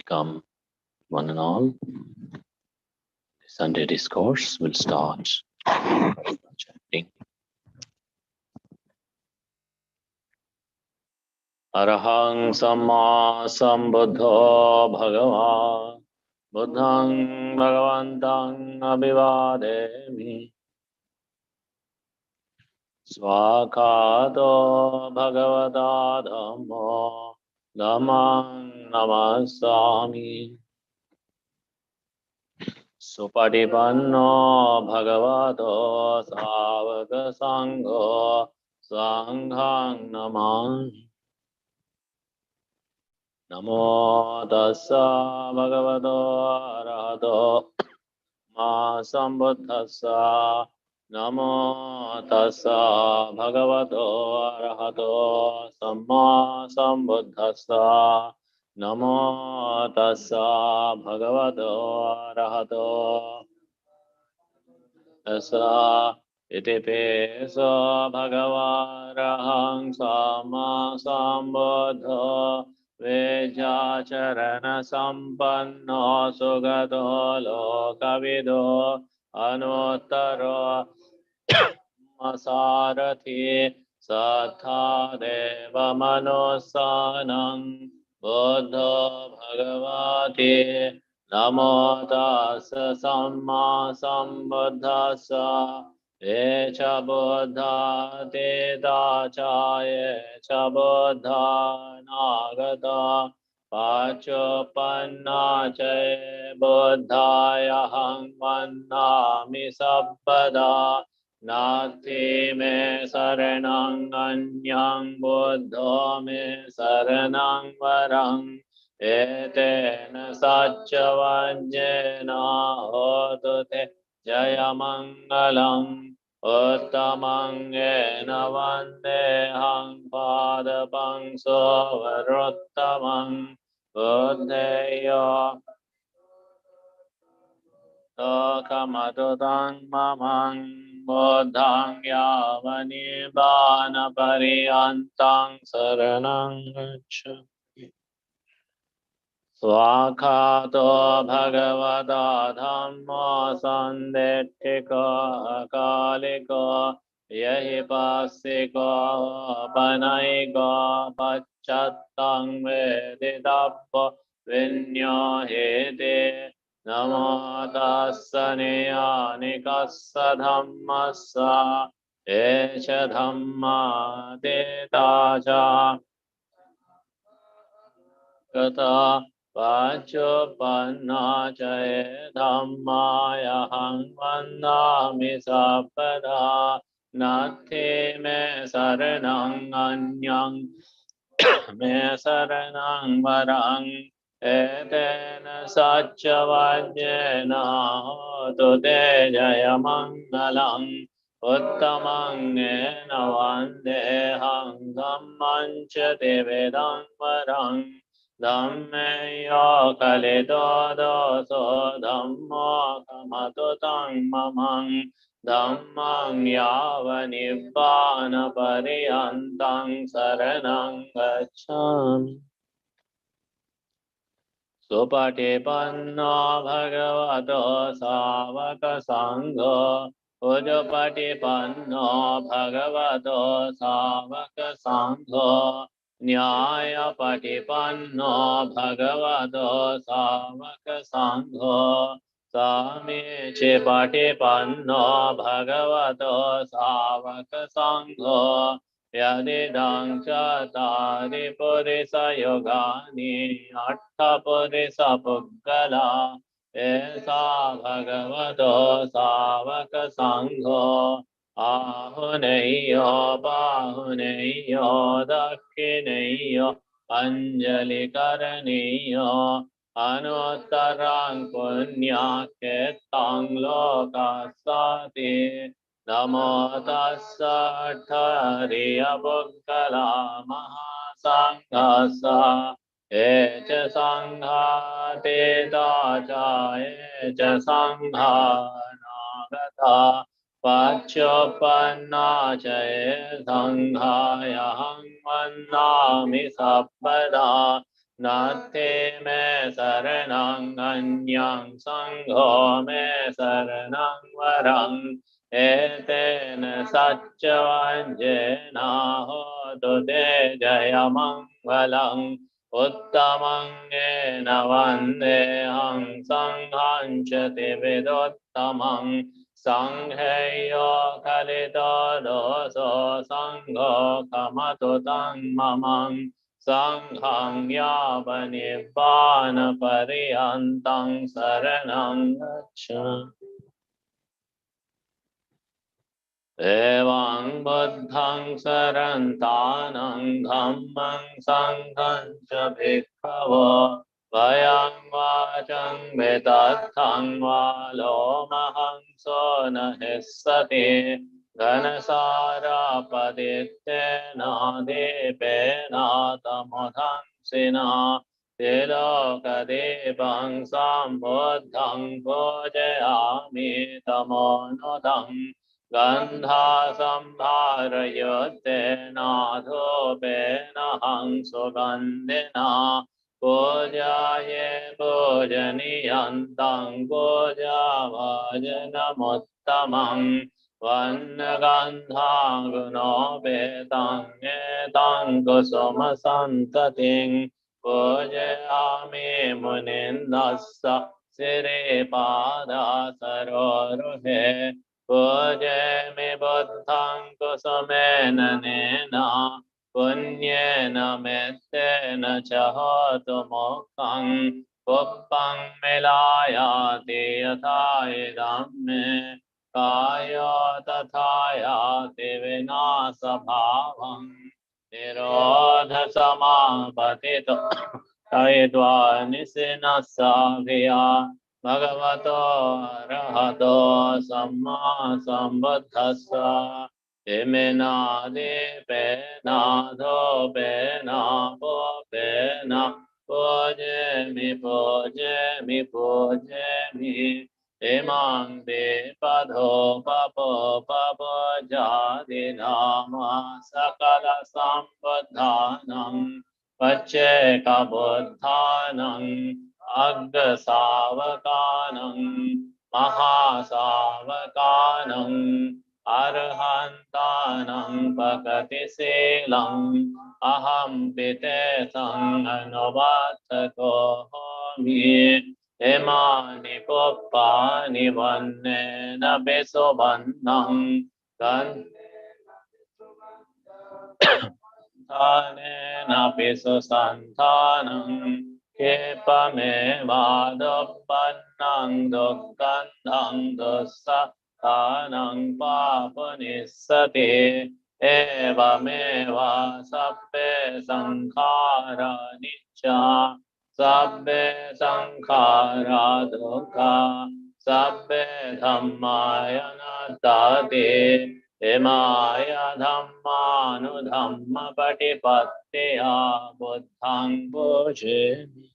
Welcome, one and all. Sunday Discourse will start chanting. Arahang Samma Sambuddho Bhagavan Buddhang Bhagavantang Abhivademi Swakato Bhagavata Dhammo Dhammang Namasami Supatipanno Bhagavato Savaka Sangho Sanghang Namami Namo tassa bhagavato arahato ma sambuddhassa. Namo tassa bhagavato arahato samma sambuddhassa. Namo tassa bhagavato arahato tassa iti peso bhagavarahang samma sambuddho Vejacharana sampanno sugato lokavido anuttaro masarathi sattha deva manusanam buddho bhagavati namo tassa samma sambuddhassa echa buddha teta echa buddha nagata pachopanna che buddhaya hang vannami sabpada nati me saranang anyang buddho me saranang varang etena saccavajjena hotu te Jaya Mangalam Uttamang Ena Vandehang Padapang Sovaruttamang Buddheyo Tokamatutang Mamang Buddhang Yavanibana Pariyantang Saranang Gacchami Swakato Bhagavata Dhamma Sandettika Akaliko Yahipasiko Panaiko Pachattang Veditappo Vinyohiti Namo Tassa Niyanikassa Dhammassa Echa Dhamma Tetacha Kata Pachopanna Chaye Dhammaya Hang Vandami Sabpada Nati Me Saranang Anyang Me Saranang Varang Etena Saccavajjena Hotu Te Jaya Mangalam Uttamang Ena Vandehang Dhammang Chati Vedang Varang Dhammeyo kalido doso dhammo kamatutang mamang dhammang yava nibbana pariyantang saranang gacchami Supatipanno bhagavato savaka sangho Ujupatipanno bhagavato savaka sangho Nyaya patipanno bhagavato savaka sangho Samichi patipanno bhagavato savaka sangho Yadidang chatari purisa yogani atta purisa puggala Esa bhagavato savaka sangho Ahuneyo bahuneyo dakhineyo anjali karaniyo anuttarang punyaketang lokasati namo tassa thariya puggala mahasanghasa echa sangha tetacha echa sangha nagata Pachopanna Chaye Sanghaya Hang Vannami Sabpada Nati me saranang anyang sangho me saranang varang etena satchavanjena hotu te jayamang valang uttamang ena vandehang sanghang chati viduttamang sangheyo kalito doso sangho kamatu tang mamang Sanghang yava nibbana pariyantang saranang gaccha. Evang buddhang sarantanang dhammang sanghang cha bhikkhavo vayang vachang vitathang valomahang so nahissati Ganasara paditena dipena tamodhang sina Tilokadipang sambuddhang pujayami tamonodhang Gandha sambharayotena dhupena hang sugandhina Pujaye pujaniyantang pujavajanamuttamaṃ Vannagandhang gunopetang etang kusuma santating Pujayami munindassa siripada saroruhe Pujayami buddhang kusumena nena Punyena mettena chahotu mokkhaṃ Puppang milayati yatha idam me Kaya tathaya vinasa bhavang nirodha samapatito taidva nisinasavya bhagavato arahato samma sambuddhassa imena dipena dhopena popena pujemi pujemi pujemi Imang de padho papo papo jadi nama sakala sambuddhanam pacceka buddhanam agga savakanam mahasavakanam arhantanam pakati silang aham pite sang anuvatako homi Emani puppani vanne na beso vannam Santane na beso santanam Kepame vadopannang dukkandhang dossa Tanang papanissati Evameva sabbe sankhara nicca Sabbe sankhara dukkha, sabbe dhammaya nattati, imaya dhammanu dhamma patipattiya buddhang pujami.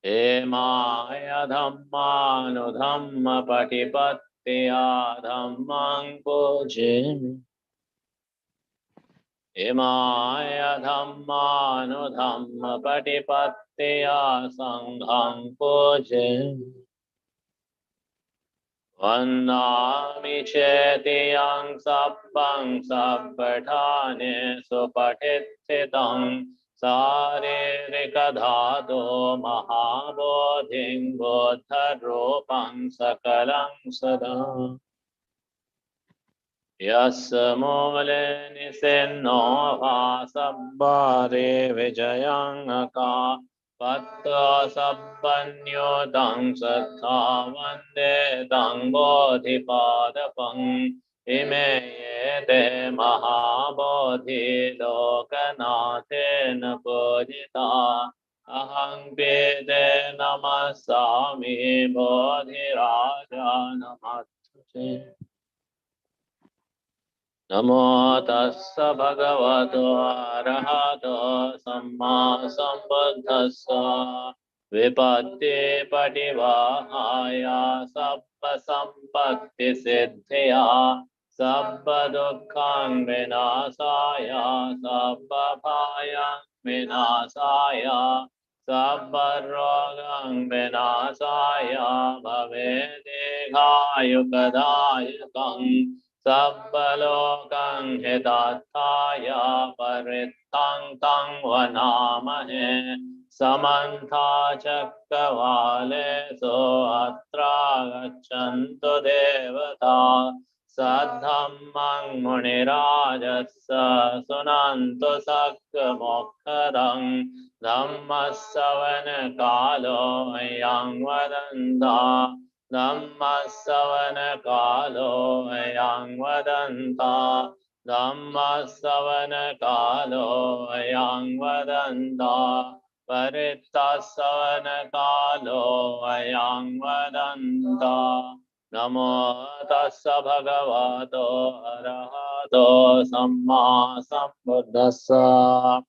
Imaya dhammanu dhamma patipattiya dhammang pujami. Imaya dhammanu dhamma patipattiya sanghang pujami. Vandami chetiyang sappang sappatthane supatithitang saririka dhatu mahabodhing buddha rupang sakalang sada. Yassa mule nisinno sabbare vijayang aka patta sabbanyo tang sattha vande tang bodhipadapang ime yete mahabodhi lokanathena pujita ahang pete namasami bodhiraja namatute. Namo tassa bhagavato arahato samma sambuddhassa vipatti pativahaya sabba sampatti siddhya sabba dukkhang vinasaya, sabba bhayang vinasaya, sabba rogang vinasaya, bhavedikayukadayakang, sabba lokang hitatthaya, parittang tang vanamahe, samantha cakkavalesu atra gaccantu devata, Saddhammang munirajassa sunantu sakka mokkadang Dhammasavana kalo ayang vadanta Dhammasavana kalo ayang vadanta Dhammasavana kalo ayang vadanta Parittasavana kalo ayang vadanta Namo tassa bhagavato arahato samma sambuddhassa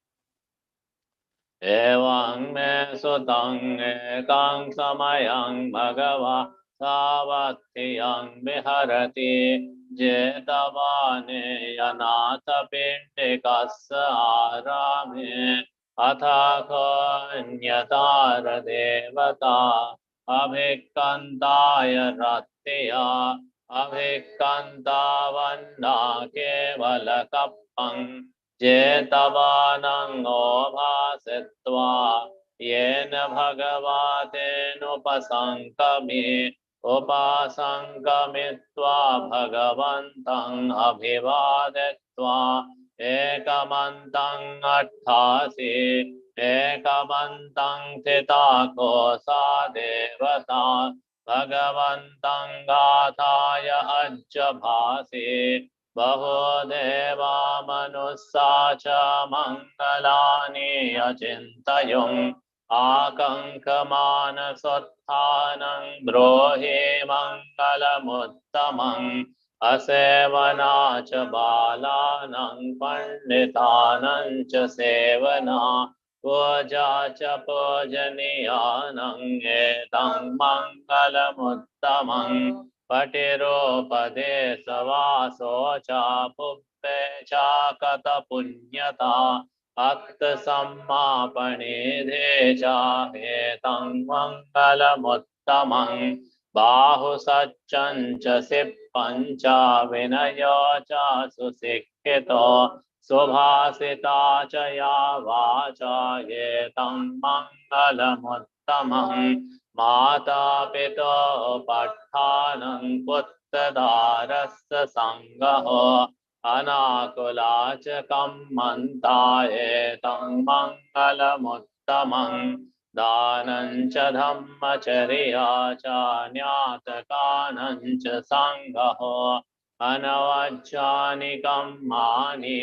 Evang me sutang ekang samayang bhagava savatthiyang viharati jetavane yanatha pindikassa arame athako nyatara devata abhikantaya rattiya abhikantavanna kevalakappang Jetavanang obhasetva yena bhagavatenupasankami upasankamitva bhagavantang abhivadetva ekamantang atthasi ekamantang titakosa devata bhagavantang gathaya ajjabhasi Bahudeva manusacha mangalani achintayung akankamana sotthanang brohi mangalamuttamang asevanacha balanang panditanang cha sevana pujacha pujaniyanang etang mangalamuttamang Patiropade savaso cha puppe cha kata punyata akta sammapanidhe cha hetang mangalamuttamang bahu sacchancha sippancha vinayo cha susikkito subhasita cha ya vacha hetang mangalamuttamang Mata pito pathanang puttadarassa sangaho anakulacha kammanta etang mangalamuttamang danancha dhammacariya cha nyatakanancha sangaho anavajjani kammani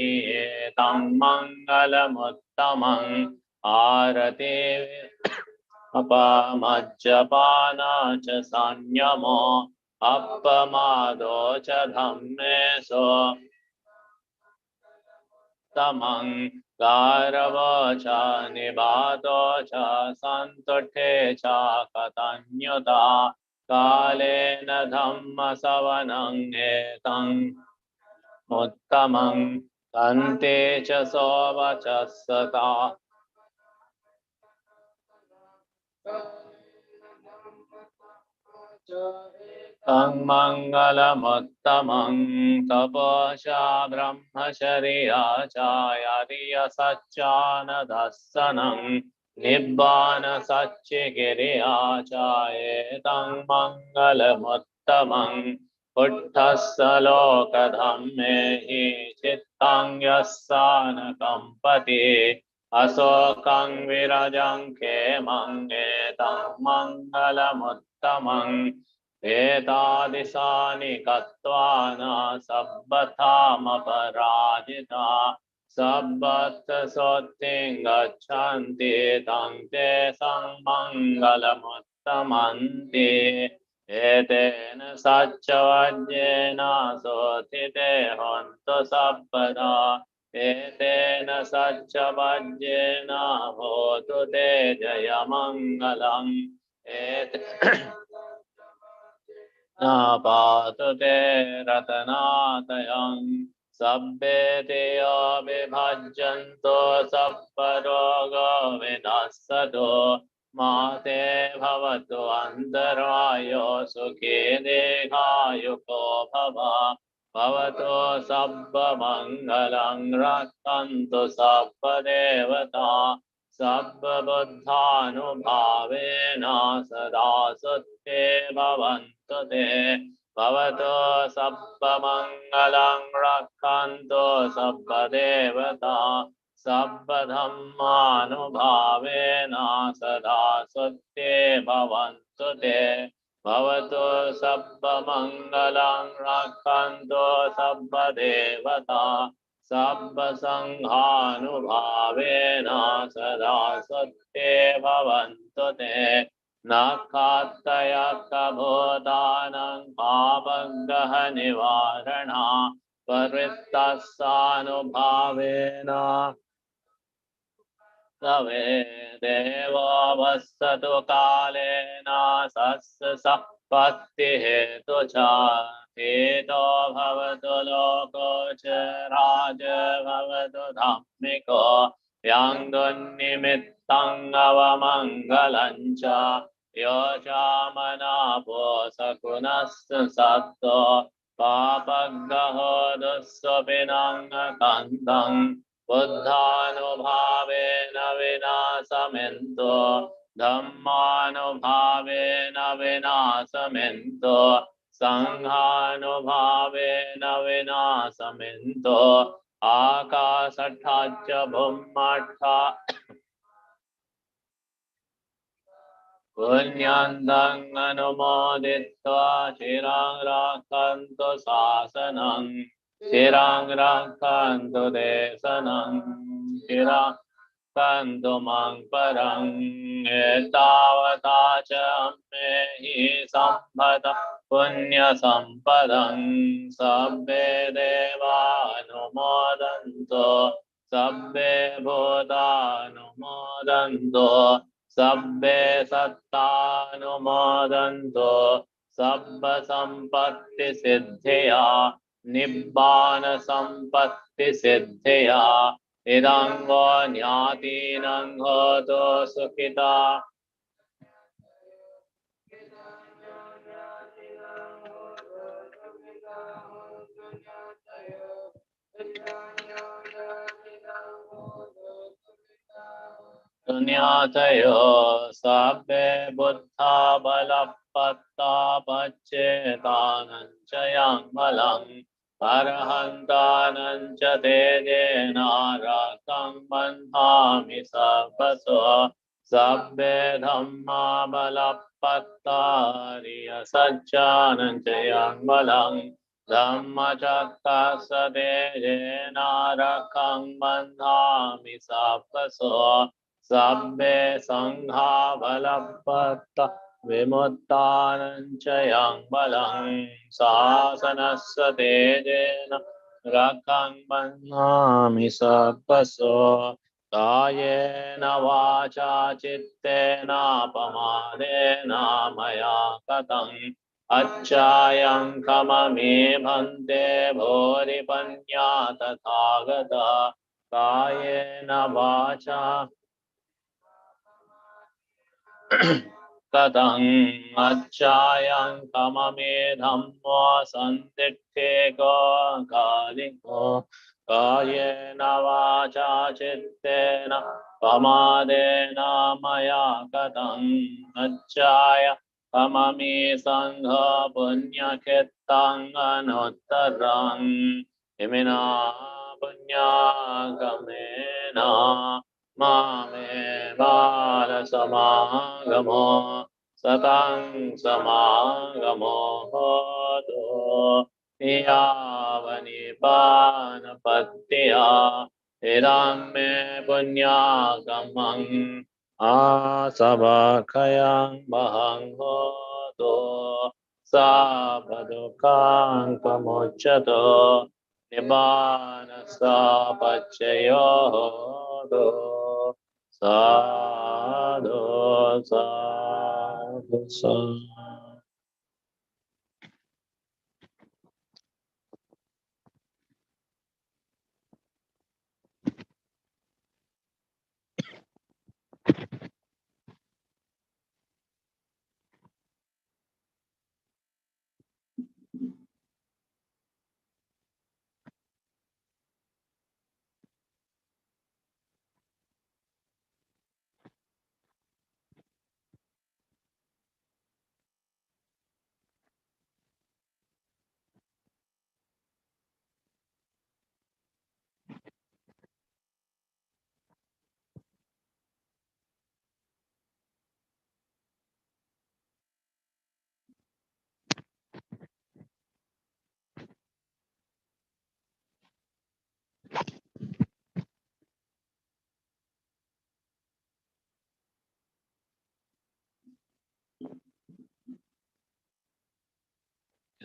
etang mangalamuttamang arati Apamajjapana cha sanyamo appamado cha dhammeso tamang garava cha nibato cha santuthe cha katanyuta kalena dhamma savanang etang uttamang tante cha sovachasata Tang mangalamuttamang taposha brahmacharya chayariya saccana dassanang nibbana saccikiriya chayetang mangalamuttamang puttassa lokadhammehi chittang yassana kampati asokang virajang kemang etang mangalamuttamang Etadisani kattvana sabbathama parajita sabbatta sotting gachanti tante samangalamuttamanti etena saccavajjena sotite hontu sabpada etena saccavajjena hotu te jayamangalam na patu te ratanatayam sabbe teya vibhajjanto sabbarogo vinassato mate bhavatu antarayo sukhe dekayuko bhava bhavato sabba mangalang rakkantu sabba devata sabba buddhanubhavena sada sutte bhavantu te bhavato sabba mangalang rakkantu sabba devata sabba dhammanubhavena sada sutte bhavantu te bhavato sabba mangalang rakkantu sabba devata sabba sanghanubhavena sada satte bhavantu te nakhatayaka bhutanam pavaggaha nivarana parittasanubhavena Save Deva Vassatu Kalena Sassa Patti Hetu Cha Heto Bhavatu Loko Cha Raja Bhavatu Dhammiko Yangdun Nimittang Avamangalancha Yoshamana Posakunas Satto Papaggaho Dussopinang Kandang Buddhanubhavena vinasamento Dhammanubhavena vinasamento Sanghanubhavena vinasamento Akasatthacha bhummatha Punyandang anumoditva Shirang rakantu sasanang Shirang rakantu desanang Shirang kantu mang parang Etavata cha mehi sambhata Punya sampadang Sabbe deva anumodanto Sabbe bhuta anumodanto Sabbe sattanumodanto Sabba sampatti siddhya Nibbana sampatti siddhya Idango nyatinang hoto sukhita Dunyatayo sabbe buddha balapatta paccetananchayang malang Arahantanancha tejena rakang bandhami sabbaso Sabbe dhamma balapatta riya sajjananchayang malang Dhamma cakkasa tejena rakang bandhami sabbaso Sabbe sangha balapatta vimuttananchayang balang sasanassa tejena rakang bandhami sabbaso kayena vacha cittena pamadena maya katang acchayang kamami bhante bhori panya tathagata kayena vacha Kadang acchayang kamame dhamma sandithe ko kaliko kayena vacha cittena pamadena maya kadang acchaya kamame sangha punya kettang anuttarang imina punya kamena Mame bala samagamo satang samagamo hoto Iyavani panapattiya Idam me punyakamang asabakayang bahang hoto Sabadukang pamucchato Nibbana sapachayo hoto Sadhu, sadhu, sadhu.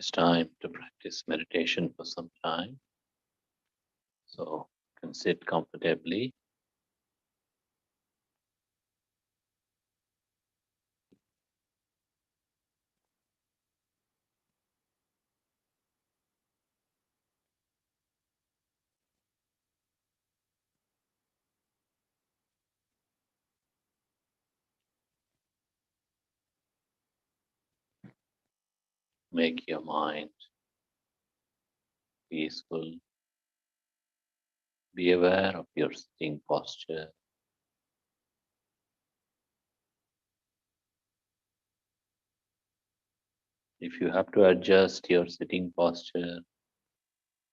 It's time to practice meditation for some time. So you can sit comfortably. Make your mind peaceful. Be aware of your sitting posture. If you have to adjust your sitting posture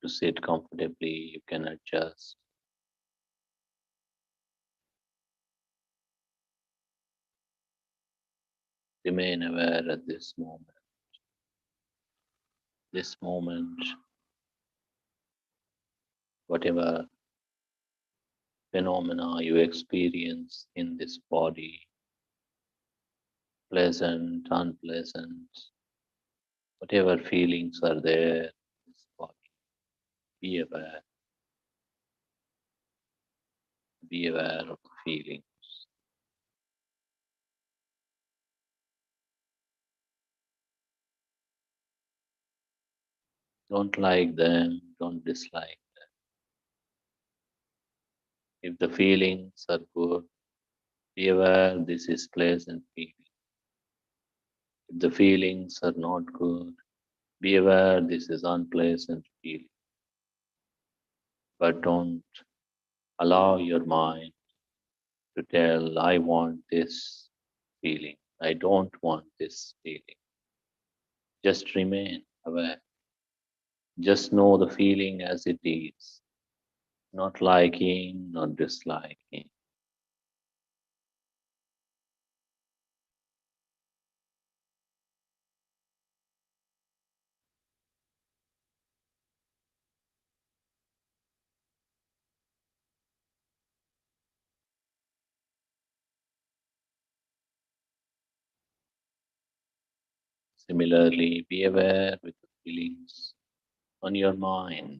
to sit comfortably, you can adjust. Remain aware at this moment. This moment, whatever phenomena you experience in this body, pleasant, unpleasant, whatever feelings are there in this body, be aware. Be aware of the feelings. Don't like them, don't dislike them. If the feelings are good, be aware this is pleasant feeling. If the feelings are not good, be aware this is unpleasant feeling. But don't allow your mind to tell, I want this feeling. I don't want this feeling. Just remain aware. Just know the feeling as it is. Not liking, not disliking. Similarly, be aware with the feelings on your mind.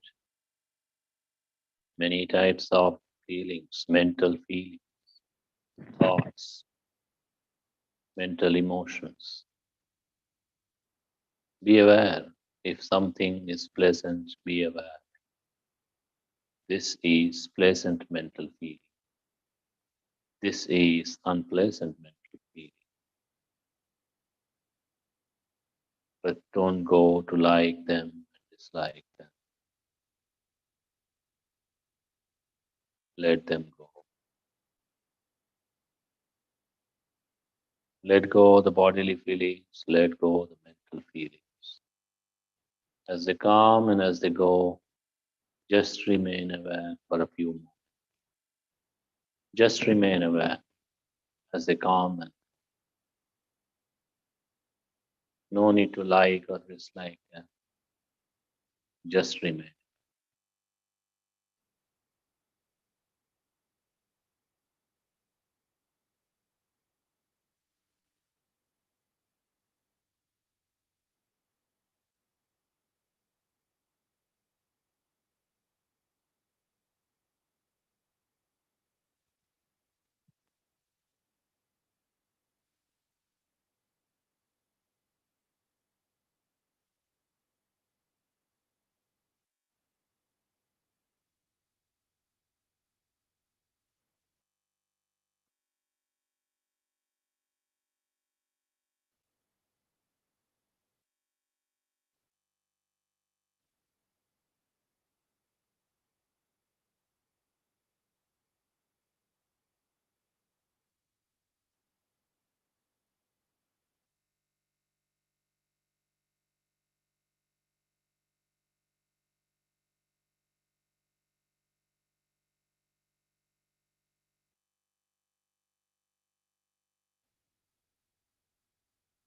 Many types of feelings, mental feelings, thoughts, mental emotions. Be aware. If something is pleasant, be aware. This is pleasant mental feeling. This is unpleasant mental feeling. But don't go to like them and dislike them. Let them go. Let go the bodily feelings, let go the mental feelings. As they come and as they go, just remain aware for a few moments. Just remain aware as they come, and no need to like or dislike them. Just remain.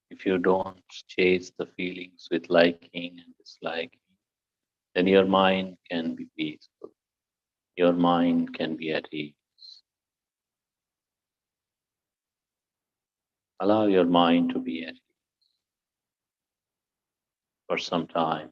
If you don't chase the feelings with liking and disliking, then your mind can be peaceful. Your mind can be at ease. Allow your mind to be at ease. for some time.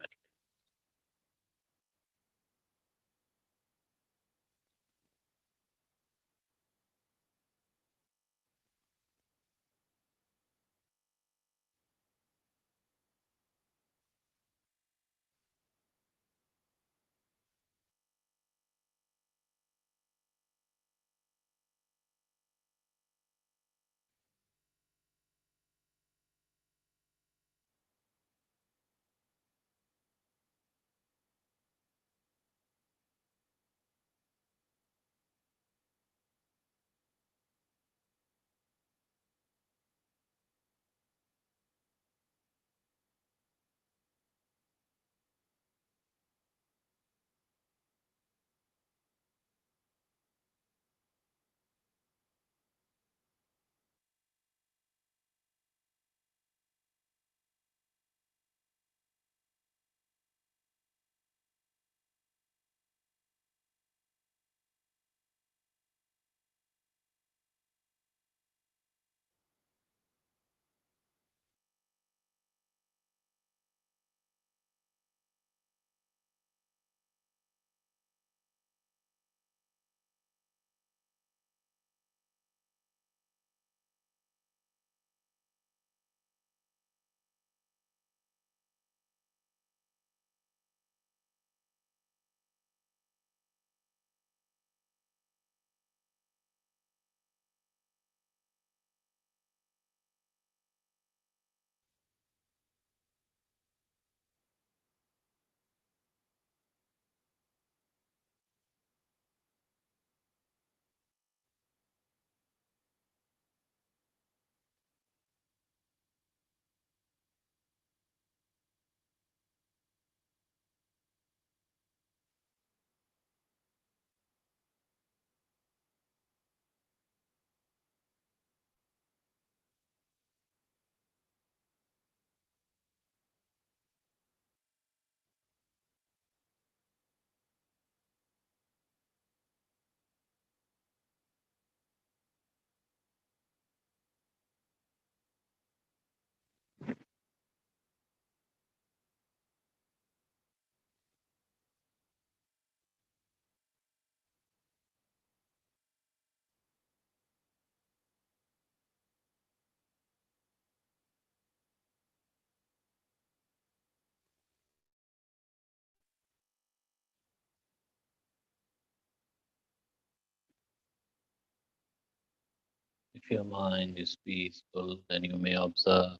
If your mind is peaceful, then you may observe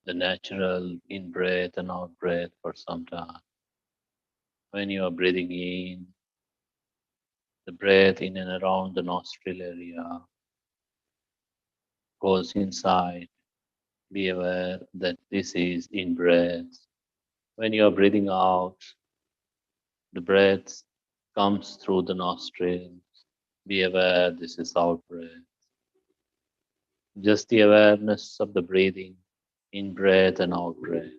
the natural in breath and out breath for some time. When you are breathing in, the breath in and around the nostril area goes inside. Be aware that this is in breath. When you are breathing out, the breath comes through the nostrils. Be aware this is out breath. Just the awareness of the breathing, in breath and out breath.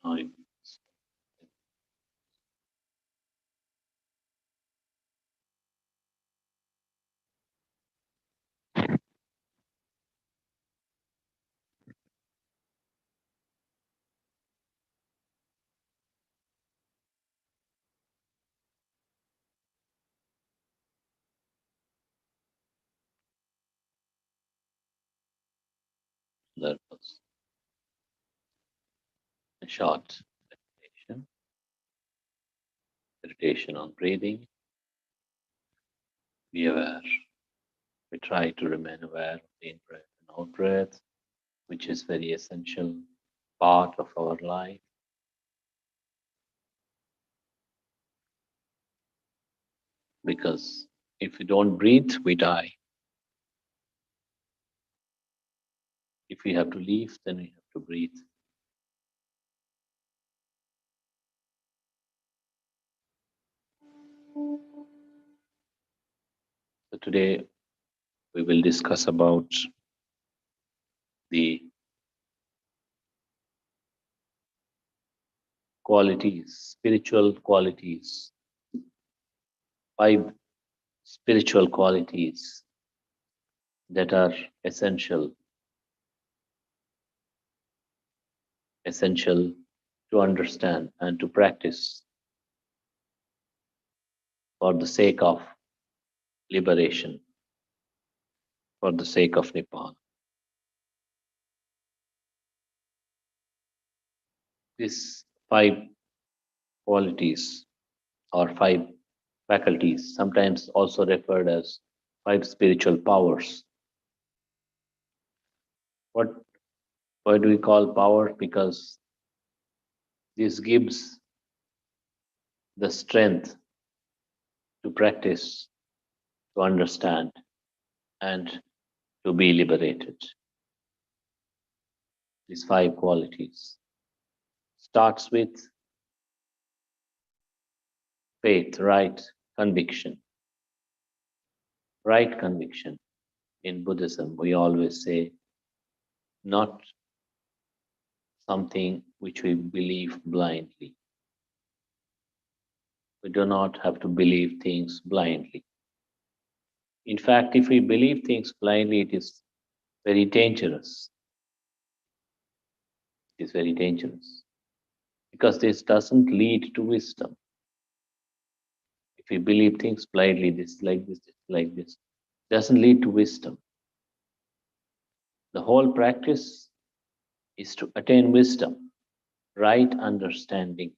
I- That was a short meditation, meditation on breathing. Be aware. We try to remain aware of the in-breath and out-breath, which is very essential part of our life. Because if we don't breathe, we die. If we have to leave, then we have to breathe. So today we will discuss about the qualities, spiritual qualities, 5 spiritual qualities that are essential to understand and to practice for the sake of liberation, for the sake of Nibbana. These 5 qualities or 5 faculties, sometimes also referred as 5 spiritual powers. Why do we call power? Because this gives the strength to practice, to understand, and to be liberated. These 5 qualities starts with faith, right conviction. Right conviction. In Buddhism, we always say, not something which we believe blindly. We do not have to believe things blindly. In fact, if we believe things blindly, it is very dangerous. It is very dangerous. Because this doesn't lead to wisdom. If we believe things blindly, this like this, like this, doesn't lead to wisdom. The whole practice is to attain wisdom, right understanding.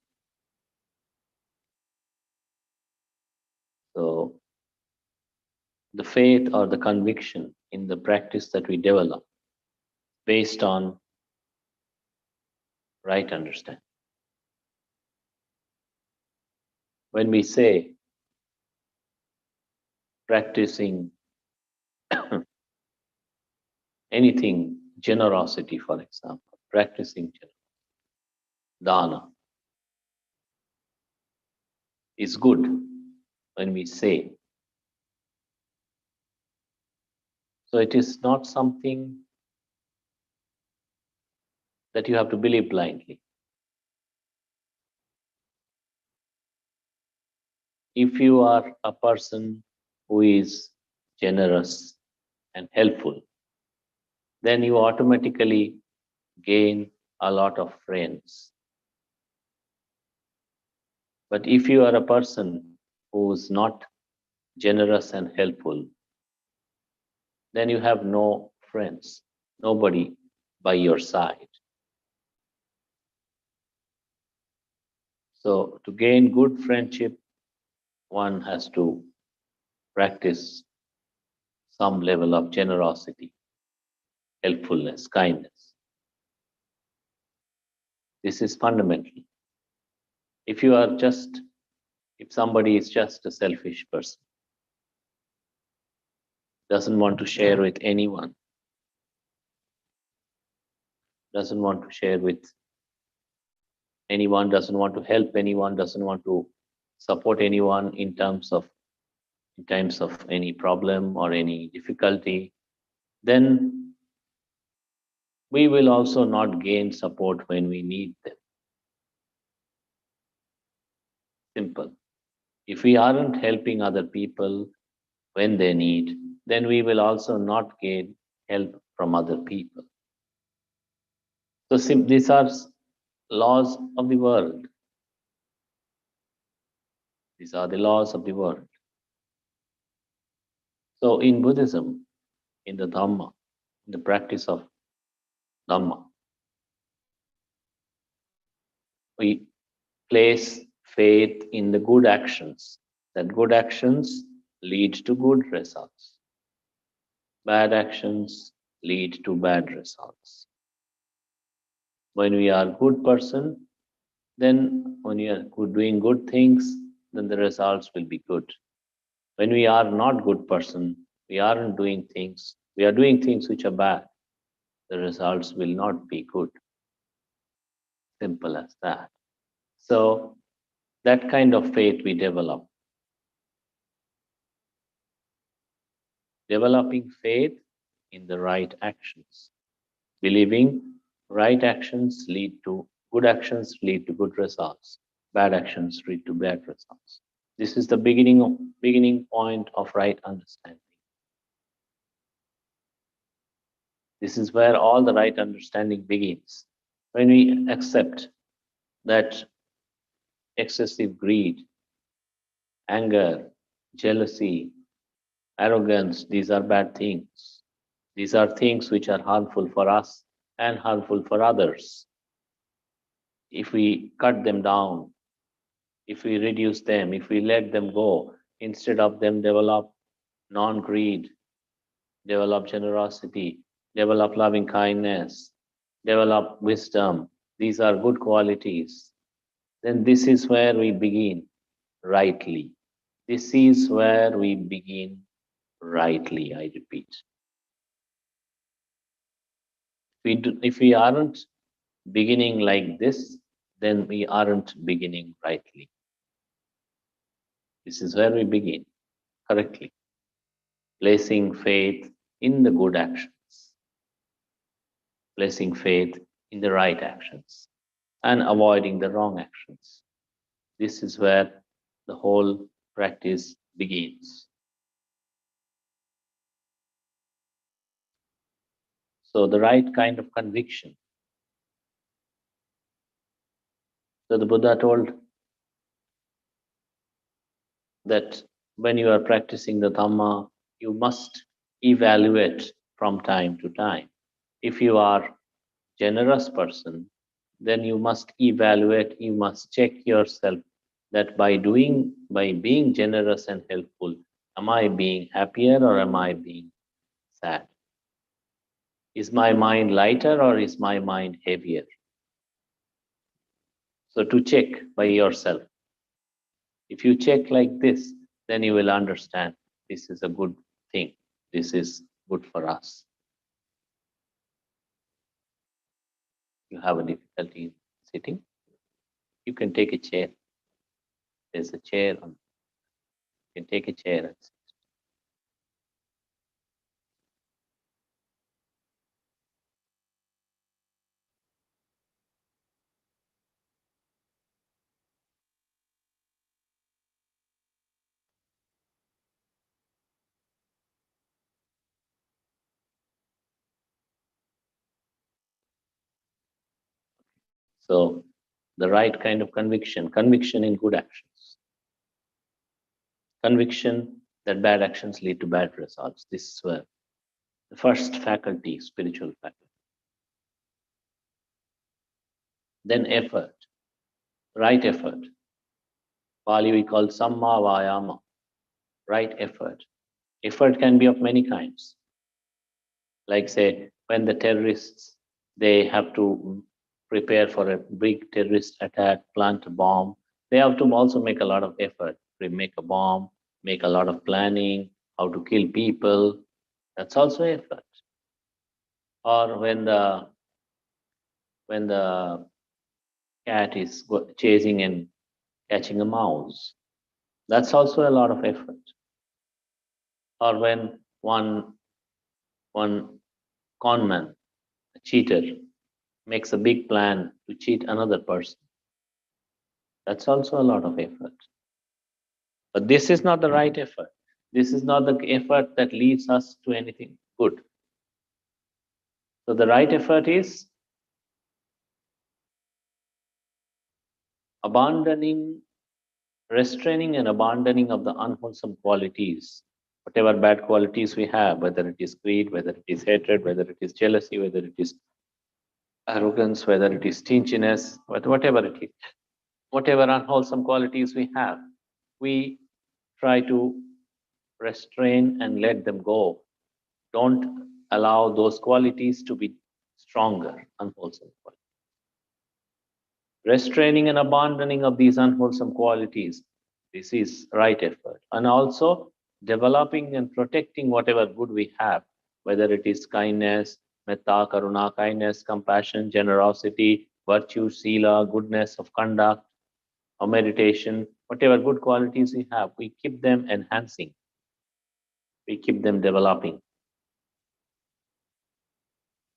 So, the faith or the conviction in the practice that we develop based on right understanding. When we say practicing anything, generosity, for example, practicing dana is good when we say. So it is not something that you have to believe blindly. If you are a person who is generous and helpful, then you automatically gain a lot of friends. But if you are a person who is not generous and helpful, then you have no friends, nobody by your side. So to gain good friendship, one has to practice some level of generosity, helpfulness, kindness. This is fundamental. If somebody is just a selfish person, doesn't want to share with anyone, doesn't want to share with anyone, doesn't want to help anyone, doesn't want to support anyone in times of any problem or any difficulty, then we will also not gain support when we need them. Simple. If we aren't helping other people when they need, then we will also not get help from other people. So these are laws of the world. These are the laws of the world. So in Buddhism, in the Dhamma, in the practice of Dhamma, we place faith in the good actions. That good actions lead to good results. Bad actions lead to bad results. When we are a good person, then when we are doing good things, then the results will be good. When we are not good person, we aren't doing things, we are doing things which are bad, the results will not be good. Simple as that. So that kind of faith we develop. Developing faith in the right actions. Believing right actions lead to good actions, lead to good results. Bad actions lead to bad results. This is the beginning point of right understanding. This is where all the right understanding begins. When we accept that excessive greed, anger, jealousy, arrogance, these are bad things. These are things which are harmful for us and harmful for others. If we cut them down, if we reduce them, if we let them go, instead of them develop non-greed, develop generosity, develop loving kindness, develop wisdom, these are good qualities, then this is where we begin rightly. This is where we begin rightly, I repeat. If we aren't beginning like this, then we aren't beginning rightly. This is where we begin correctly, placing faith in the good actions, placing faith in the right actions, and avoiding the wrong actions. This is where the whole practice begins. So the right kind of conviction. So the Buddha told that when you are practicing the Dhamma, you must evaluate from time to time. If you are generous person, then you must evaluate, you must check yourself that by being generous and helpful, am I being happier or am I being sad? Is my mind lighter or is my mind heavier? So to check by yourself. If you check like this, then you will understand this is a good thing. This is good for us. You have a difficulty in sitting, you can take a chair. There's a chair on. You can take a chair and sit. So the right kind of conviction, conviction in good actions, conviction that bad actions lead to bad results. This is where the first faculty, spiritual faculty. Then effort, right effort. Pali we call samma vayama, right effort. Effort can be of many kinds. Like say, when the terrorists, they have to prepare for a big terrorist attack, plant a bomb, they have to also make a lot of effort. They make a bomb, make a lot of planning, how to kill people. That's also effort. Or when the cat is chasing and catching a mouse, that's also a lot of effort. Or when one conman, a cheater, makes a big plan to cheat another person, that's also a lot of effort. But this is not the right effort. This is not the effort that leads us to anything good. So the right effort is abandoning, restraining and abandoning of the unwholesome qualities, whatever bad qualities we have, whether it is greed, whether it is hatred, whether it is jealousy, whether it is arrogance, whether it is stinginess, whatever it is, whatever unwholesome qualities we have, we try to restrain and let them go. Don't allow those qualities to be stronger, unwholesome qualities. Restraining and abandoning of these unwholesome qualities, this is right effort. And also developing and protecting whatever good we have, whether it is kindness, metta, karuna, kindness, compassion, generosity, virtue, sila, goodness of conduct, or meditation, whatever good qualities we have, we keep them enhancing. We keep them developing.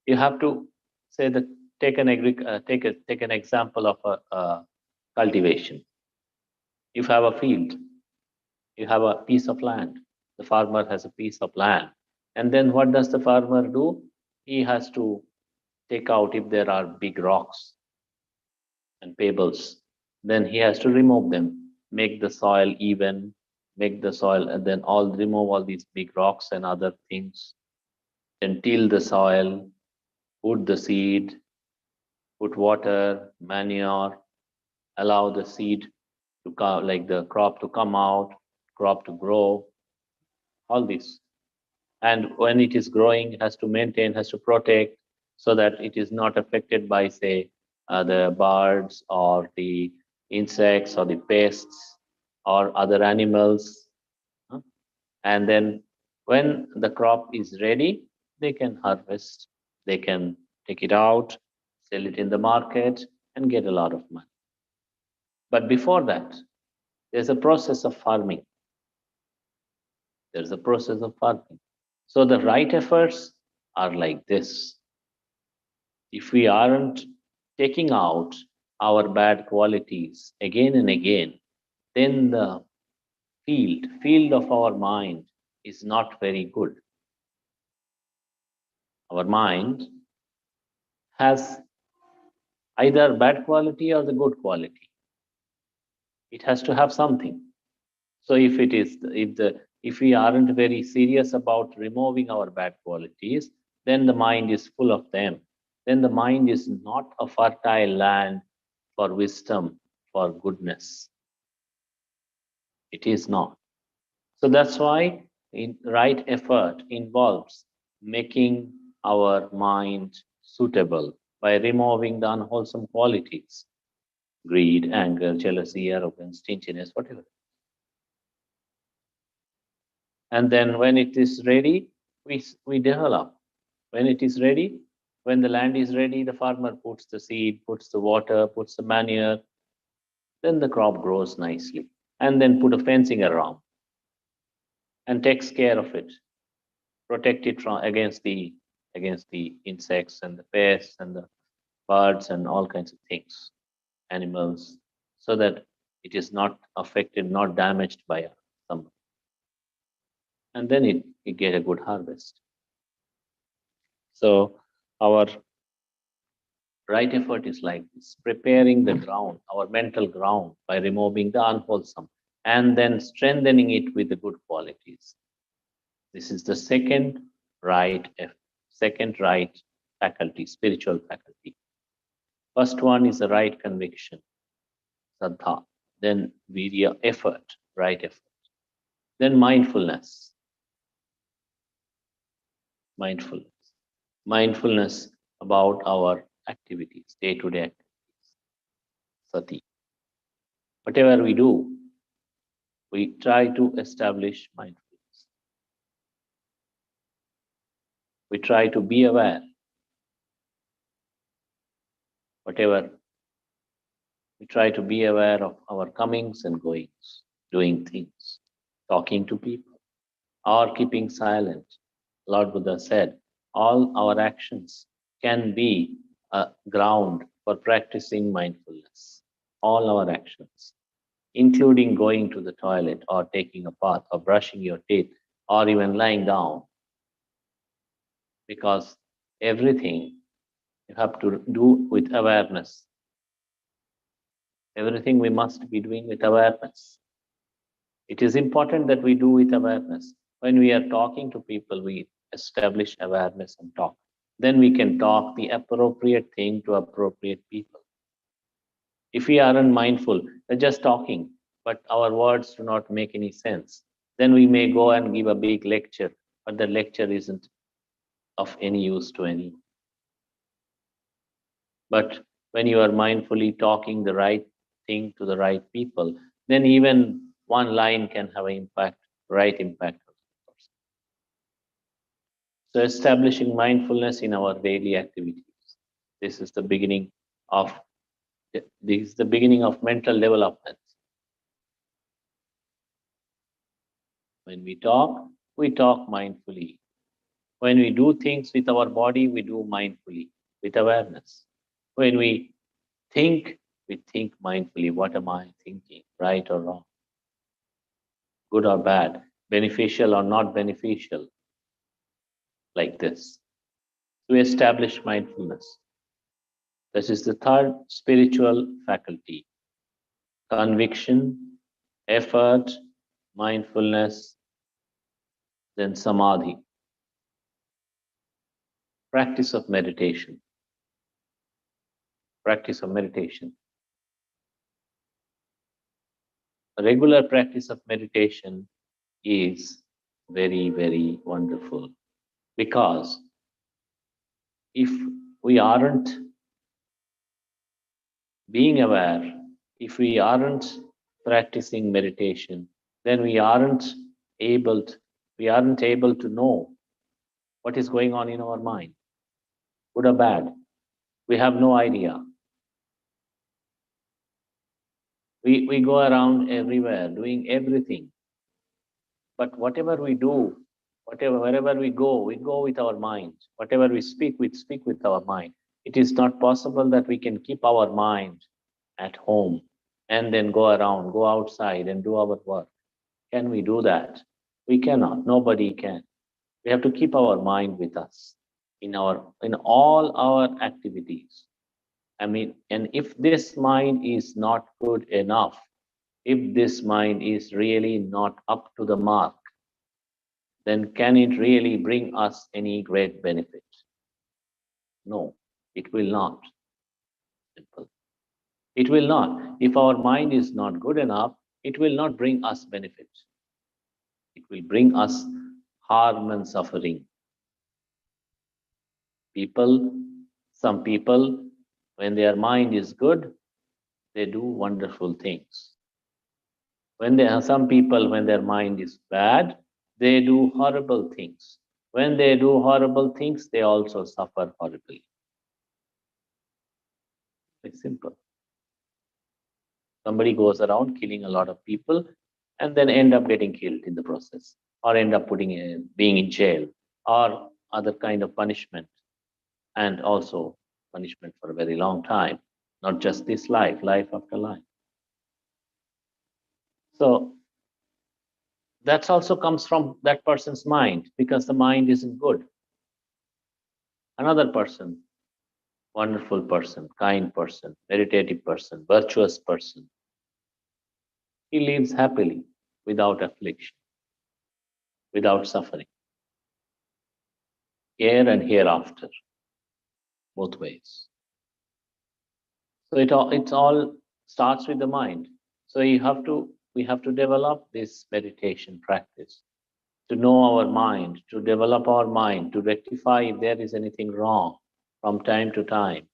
You have to say that take an example of a cultivation. If you have a field, you have a piece of land. The farmer has a piece of land, and then what does the farmer do? He has to take out if there are big rocks and pebbles. Then he has to remove them, make the soil even, make the soil, and then remove all these big rocks and other things. Then till the soil, put the seed, put water, manure, allow the seed to come, like the crop to come out, crop to grow, all this. And when it is growing, it has to maintain, has to protect so that it is not affected by, say, the birds or the insects or the pests or other animals. And then when the crop is ready, they can harvest, they can take it out, sell it in the market, and get a lot of money. But before that, there's a process of farming. There's a process of farming. So the right efforts are like this. If we aren't taking out our bad qualities again and again, then the field of our mind is not very good. Our mind has either bad quality or the good quality. It has to have something. So if we aren't very serious about removing our bad qualities, then the mind is full of them. Then the mind is not a fertile land for wisdom, for goodness. It is not. So that's why right effort involves making our mind suitable by removing the unwholesome qualities, greed, anger, jealousy, arrogance, stinginess, whatever. And then when it is ready, we develop. When it is ready, when the land is ready, the farmer puts the seed, puts the water, puts the manure, then the crop grows nicely. And then put a fencing around and takes care of it, protect it from against the insects and the pests and the birds and all kinds of things, animals, so that it is not affected, not damaged by somebody. And then you get a good harvest. So our right effort is like this, preparing the ground, our mental ground, by removing the unwholesome and then strengthening it with the good qualities. This is the second right faculty, spiritual faculty. First one is the right conviction, saddha. Then virya, effort, right effort. Then mindfulness. Mindfulness about our activities, day-to-day activities. Sati. Whatever we do, we try to establish mindfulness. We try to be aware. Whatever, we try to be aware of our comings and goings, doing things, talking to people, or keeping silent. Lord Buddha said, all our actions can be a ground for practicing mindfulness. All our actions. including going to the toilet or taking a bath or brushing your teeth or even lying down, because everything you have to do with awareness. Everything we must be doing with awareness. It is important that we do with awareness. When we are talking to people, we establish awareness and talk. Then we can talk the appropriate thing to appropriate people. If we aren't mindful, we're just talking, but our words do not make any sense. Then we may go and give a big lecture, but the lecture isn't of any use to anyone. But when you are mindfully talking the right thing to the right people, then even one line can have an impact, right impact on the person. So establishing mindfulness in our daily activities. This is the beginning of mental development. When we talk mindfully. When we do things with our body, we do mindfully, with awareness. When we think mindfully. What am I thinking? Right or wrong? Good or bad? Beneficial or not beneficial? Like this. To establish mindfulness. This is the third spiritual faculty. Conviction, effort, mindfulness, then samadhi. Practice of meditation. Practice of meditation. A regular practice of meditation is very, very wonderful, because if we aren't being aware, if we aren't practicing meditation, then we aren't able to know what is going on in our mind, good or bad. We have no idea. We go around everywhere doing everything, but whatever we do, wherever we go with our mind. Whatever we speak with our mind. It is not possible that we can keep our mind at home and then go around, go outside and do our work. Can we do that? We cannot. Nobody can. We have to keep our mind with us in all our activities. I mean, and if this mind is not good enough, if this mind is really not up to the mark, then can it really bring us any great benefit? No, it will not. Simple. It will not. If our mind is not good enough, it will not bring us benefit. It will bring us harm and suffering. Some people, when their mind is good, they do wonderful things. Some people, when their mind is bad, they do horrible things. When they do horrible things, they also suffer horribly. It's simple. Somebody goes around killing a lot of people and then end up getting killed in the process, or end up being in jail, or other kind of punishment, and also punishment for a very long time, not just this life, life after life. So that also comes from that person's mind, because the mind isn't good. Another person, wonderful person, kind person, meditative person, virtuous person, he lives happily, without affliction, without suffering, here and hereafter, both ways. So it all starts with the mind. So we have to develop this meditation practice, to know our mind, to develop our mind, to rectify if there is anything wrong from time to time,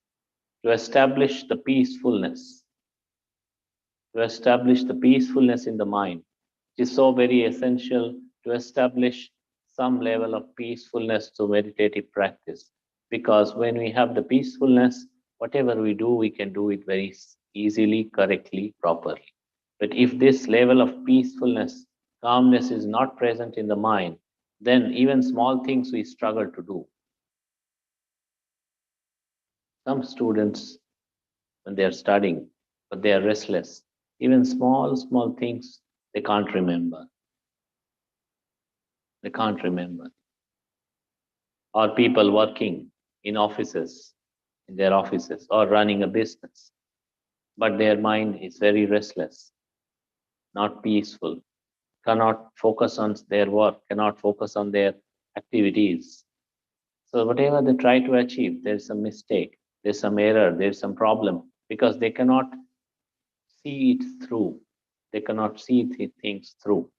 to establish the peacefulness, in the mind. It is so very essential to establish some level of peacefulness to meditative practice, because when we have the peacefulness, whatever we do, we can do it very easily, correctly, properly. But if this level of peacefulness, calmness is not present in the mind, then even small things we struggle to do. Some students, when they are studying, but they are restless, Even small, small things, they can't remember. They can't remember. Or people working in offices, in their offices, or running a business, but their mind is very restless, not peaceful, cannot focus on their work, cannot focus on their activities. So whatever they try to achieve, there's some mistake, there's some error, there's some problem, because they cannot see it through. They cannot see things through.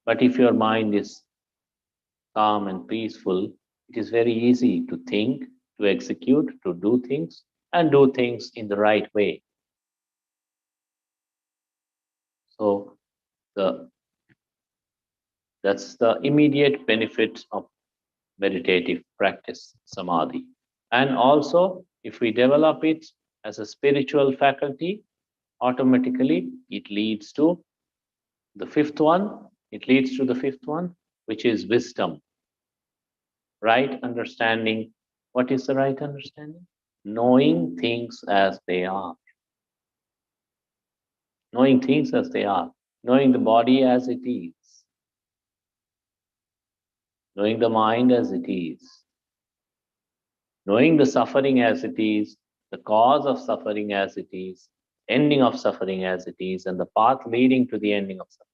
But if your mind is calm and peaceful, it is very easy to think, to execute, to do things, and do things in the right way. So the that's the immediate benefit of meditative practice, samadhi. And also, if we develop it as a spiritual faculty, automatically it leads to the fifth one. It leads to the fifth one, which is wisdom, right understanding. What is the right understanding? Knowing things as they are. Knowing things as they are. Knowing the body as it is. Knowing the mind as it is. Knowing the suffering as it is, the cause of suffering as it is, ending of suffering as it is, and the path leading to the ending of suffering.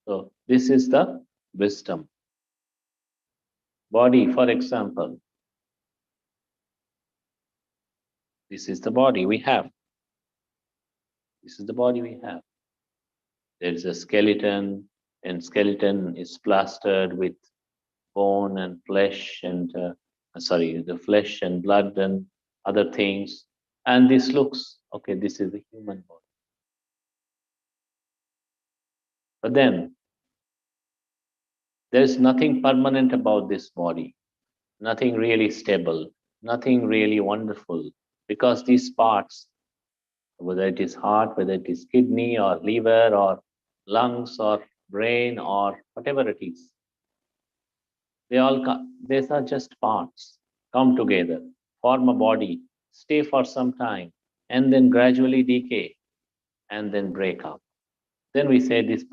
So, this is the wisdom. Body, for example, this is the body we have. This is the body we have. There is a skeleton, and skeleton is plastered with bone and flesh and the flesh and blood and other things. And this looks okay. This is the human body. But then there is nothing permanent about this body. Nothing really stable. Nothing really wonderful, because these parts, whether it is heart, whether it is kidney or liver or lungs or brain or whatever it is, these are just parts, come together, form a body, stay for some time, and then gradually decay and then break up. Then we say this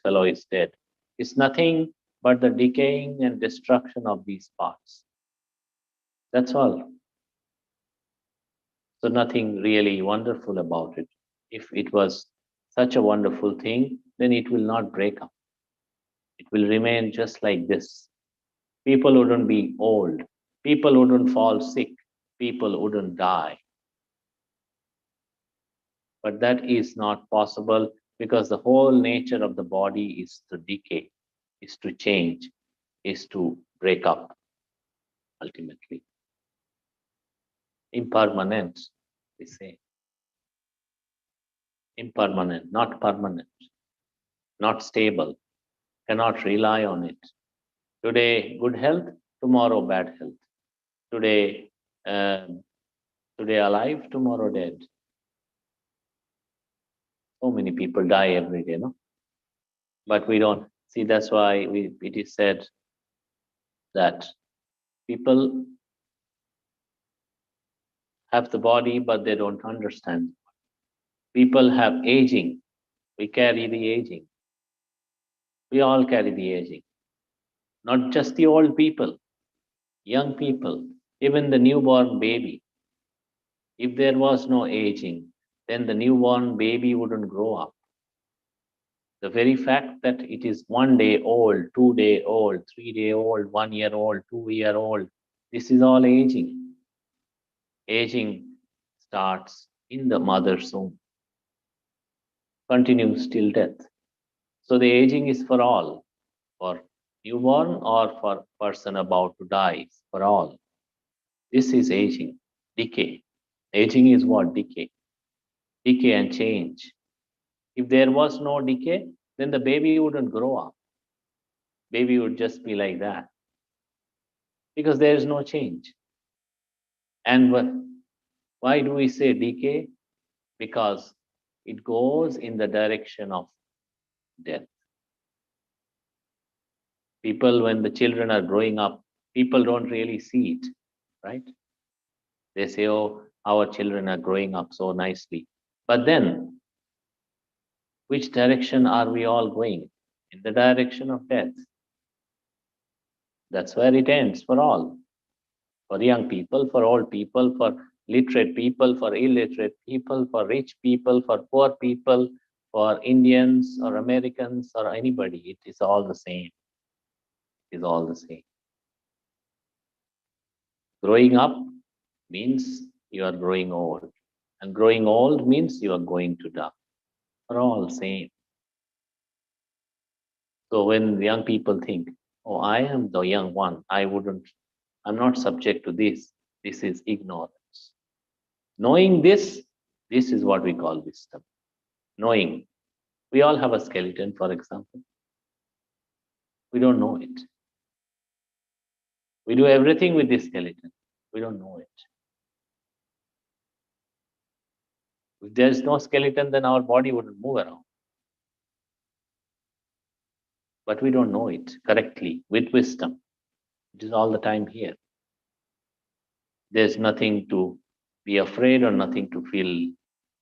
fellow is dead. It's nothing but the decaying and destruction of these parts. That's all. So nothing really wonderful about it. If it was such a wonderful thing, then it will not break up. It will remain just like this. People wouldn't be old. People wouldn't fall sick. People wouldn't die. But that is not possible, because the whole nature of the body is to decay, is to change, is to break up ultimately. Impermanent, we say. Impermanent, not permanent, not stable, cannot rely on it. Today, good health, tomorrow, bad health. Today, today alive, tomorrow dead. So many people die every day, no? But we don't see. That's why it is said that people have the body, but they don't understand. People have aging. We carry the aging. We all carry the aging. Not just the old people, young people, even the newborn baby. If there was no aging, then the newborn baby wouldn't grow up. The very fact that it is 1 day old, 2 day old, 3 day old, 1 year old, 2 year old, this is all aging. Aging starts in the mother's womb, continues till death. So the aging is for all, for newborn or for person about to die, for all. This is aging, decay. Aging is what? Decay. Decay and change. If there was no decay, then the baby wouldn't grow up. Baby would just be like that, because there is no change. And why do we say decay? Because it goes in the direction of death. People, when the children are growing up, people don't really see it. right? They say, oh, our children are growing up so nicely. But then, which direction are we all going? In the direction of death. That's where it ends for all. For young people, for old people, for literate people, for illiterate people, for rich people, for poor people, for Indians or Americans or anybody. It is all the same. It is all the same. Growing up means you are growing old. And growing old means you are going to die. Are all same. So when young people think, oh, I am the young one, I'm not subject to this. This is ignorance. Knowing this is what we call wisdom. Knowing. We all have a skeleton, for example. We don't know it. We do everything with this skeleton. We don't know it. If there is no skeleton, then our body wouldn't move around. But we don't know it correctly with wisdom. It is all the time here. There's nothing to be afraid or nothing to feel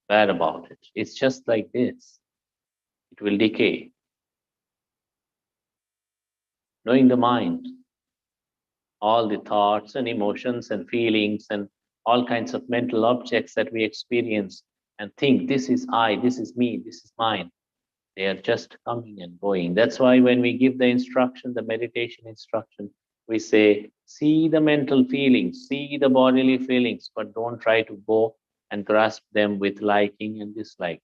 bad about it. It's just like this. It will decay. Knowing the mind, all the thoughts and emotions and feelings and all kinds of mental objects that we experience and think, this is I, this is me, this is mine. They are just coming and going. That's why when we give the instruction, the meditation instruction, we say, see the mental feelings, see the bodily feelings, but don't try to go and grasp them with liking and dislike,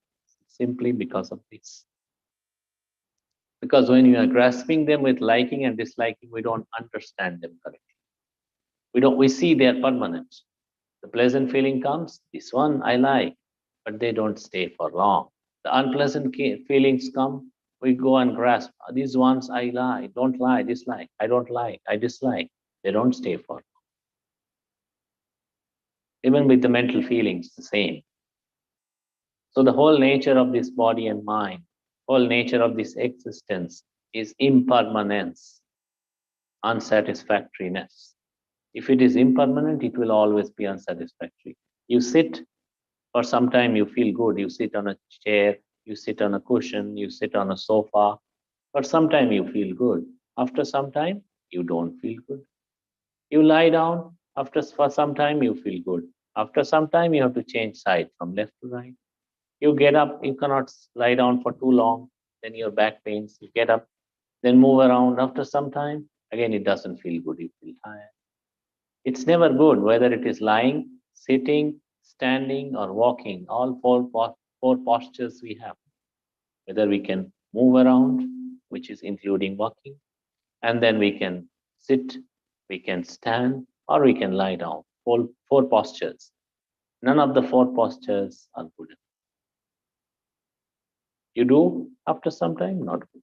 simply because of this. Because when you are grasping them with liking and disliking, we don't understand them correctly. We see they are permanent. The pleasant feeling comes, this one I like, but they don't stay for long. The unpleasant feelings come, we go and grasp. These ones I like, don't like, dislike, I don't like, I dislike. They don't stay for long. Even with the mental feelings, the same. So the whole nature of this body and mind, whole nature of this existence is impermanence, unsatisfactoriness. If it is impermanent, it will always be unsatisfactory. You sit for some time, you feel good. You sit on a chair, you sit on a cushion, you sit on a sofa. For some time, you feel good. After some time, you don't feel good. You lie down. For some time, you feel good. After some time, you have to change side from left to right. You get up, you cannot lie down for too long. Then your back pains. You get up, then move around. After some time, again, it doesn't feel good. You feel tired. It's never good, whether it is lying, sitting, standing, or walking. All four postures we have. Whether we can move around, which is including walking, and then we can sit, we can stand, or we can lie down. Four postures. None of the four postures are good. You do after some time, not good.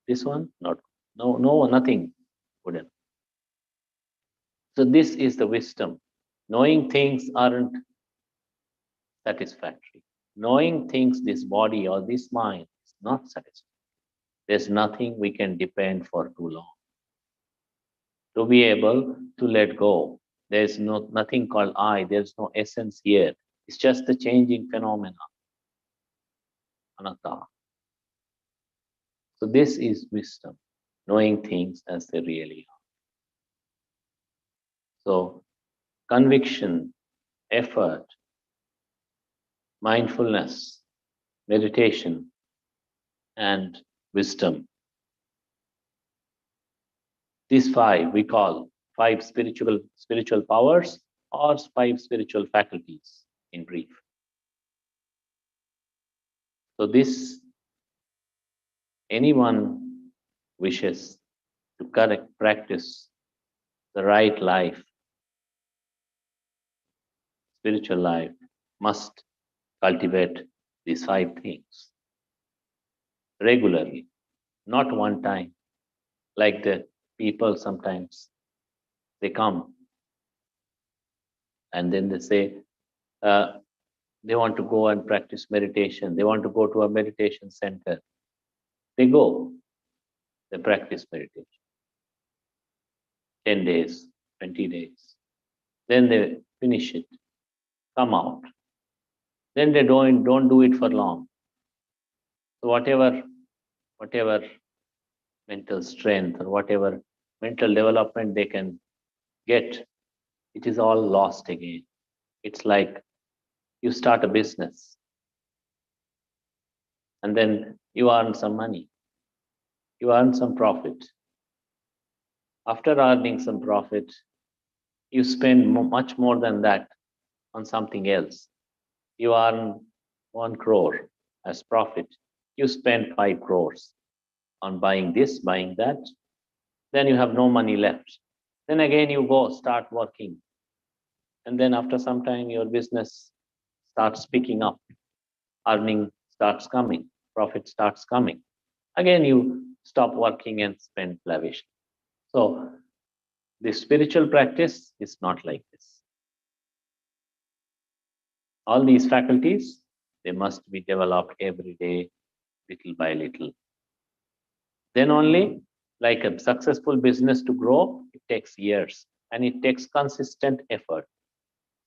This one, not good. No, nothing good enough. So this is the wisdom. Knowing things aren't satisfactory. Knowing things, this body or this mind, is not satisfactory. There's nothing we can depend for too long. To be able to let go, there's nothing called I, there's no essence here. It's just the changing phenomena, anatta. So this is wisdom, knowing things as they really are. So conviction, effort, mindfulness, meditation, and wisdom. These five we call five spiritual powers or five spiritual faculties in brief. So this, anyone wishes to correct practice the right life, spiritual life, must cultivate these five things regularly, not one time. Like the people sometimes they come and then they say they want to go and practice meditation. They want to go to a meditation center. They go, they practice meditation. 10 days, 20 days. Then they finish it, come out. Then they don't do it for long. So whatever mental strength or whatever mental development they can get, it is all lost again. It's like you start a business and then you earn some money, you earn some profit. After earning some profit, you spend much more than that on something else. You earn 1 crore as profit. You spend 5 crores on buying this, buying that. Then you have no money left. Then again you go start working. And then after some time your business starts picking up. Earning starts coming. Profit starts coming. Again you stop working and spend lavishly. So the spiritual practice is not like this. All these faculties, they must be developed every day, little by little. Then only, like a successful business to grow, it takes years and it takes consistent effort.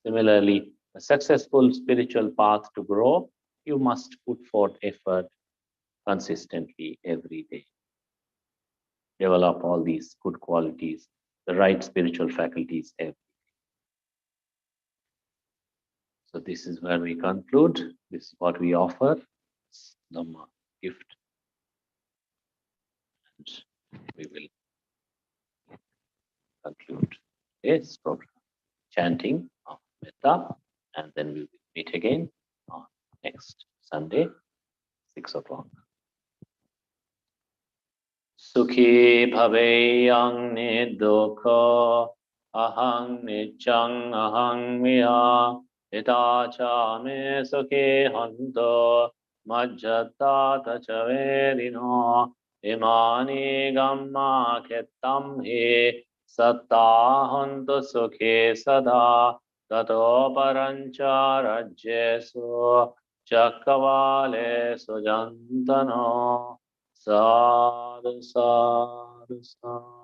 Similarly, a successful spiritual path to grow, you must put forth effort consistently every day. Develop all these good qualities, the right spiritual faculties every day. So this is where we conclude. This is what we offer. Dhamma gift. And we will conclude today's program. Chanting of Metta, and then we will meet again on next Sunday, 6 o'clock. Sukhi bhaveyang nidukha ahang nichang ahang miya itacha me sukhi hanto majjata tachaverino imani gamma kettam hi sattahantu sukhi sada tato parancha rajyesu chakavale sujantano sadhu sadhu sadhu.